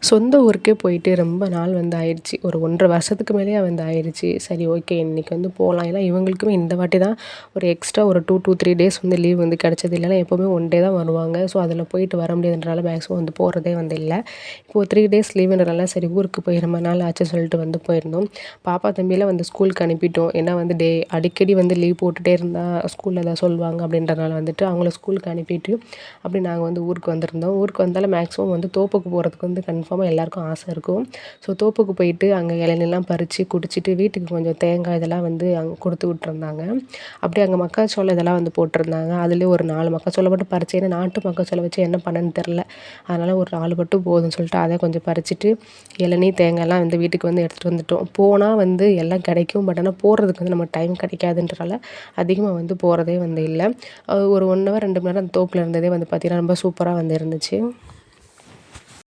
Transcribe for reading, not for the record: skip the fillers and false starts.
சொந்த ஊருக்கே போயிட்டு ரொம்ப நாள் வந்து ஆயிடுச்சு. ஒரு 1 1/2 வருஷத்துக்கு மேலேயே வந்து ஆயிடுச்சு. சரி ஓகே இன்னைக்கு வந்து போலாம். ஏன்னா இவங்களுக்குமே இந்த வாட்டி தான் ஒரு எக்ஸ்ட்ரா ஒரு 2 டேஸ் வந்து லீவ் வந்து கிடைச்சது. இல்லைன்னா எப்போவுமே 1 டே தான் வருவாங்க. ஸோ அதில் போயிட்டு வர முடியாதுன்றனால மேக்ஸிமம் வந்து போகிறதே வந்து இல்ல. இப்போ 3 டேஸ் லீவுன்றனால சரி ஊருக்கு போய் ரொம்ப நாள் ஆச்சு சொல்லிட்டு வந்து போயிருந்தோம். பாப்பா தம்பியெல்லாம் வந்து ஸ்கூலுக்கு அனுப்பிட்டோம். ஏன்னா வந்து அடிக்கடி வந்து லீவ் போட்டுட்டே இருந்தா ஸ்கூல்ல ஏதாவது சொல்லுவாங்க அப்படின்றனால வந்துட்டு அவங்கள ஸ்கூலுக்கு அனுப்பிட்டு அப்படி நாங்கள் வந்து ஊருக்கு வந்திருந்தோம். ஊருக்கு வந்தாலும் மேக்ஸிமம் வந்து தோப்புக்கு போகிறதுக்கு வந்து கன்ஃபார்மாக எல்லாருக்கும் ஆசை இருக்கும். ஸோ தோப்புக்கு போயிட்டு அங்கே இளநீர்லாம் பறித்து குடிச்சிட்டு வீட்டுக்கு கொஞ்சம் தேங்காய் இதெல்லாம் வந்து அங்கே கொடுத்து விட்டுருந்தாங்க. அப்படியே அங்கே மக்காச்சோளம் இதெல்லாம் வந்து போட்டிருந்தாங்க. அதுலேயே ஒரு 4 மக்காச்சோளம் மட்டும் பறிச்சேன். ஏன்னா நாட்டு மக்காச்சோளம் வச்சு என்ன பண்ணேன்னு தெரில. அதனால் ஒரு 4 மட்டும் போதும்னு சொல்லிட்டு அதை கொஞ்சம் பறிச்சுட்டு இளநீர் தேங்காய்லாம் வந்து வீட்டுக்கு வந்து எடுத்துகிட்டு வந்துட்டோம். போனால் வந்து எல்லாம் கிடைக்கும். பட் ஆனால் போடுறதுக்கு வந்து நமக்கு டைம் கிடைக்காதுன்றனால அதிகமாக வந்து போகிறதே வந்து இல்லை. ஒரு 1 ஹவர் 2 மணி நேரம் அந்த தோப்பில் இருந்ததே வந்து பார்த்திங்கன்னா ரொம்ப சூப்பராக வந்து இருந்துச்சு.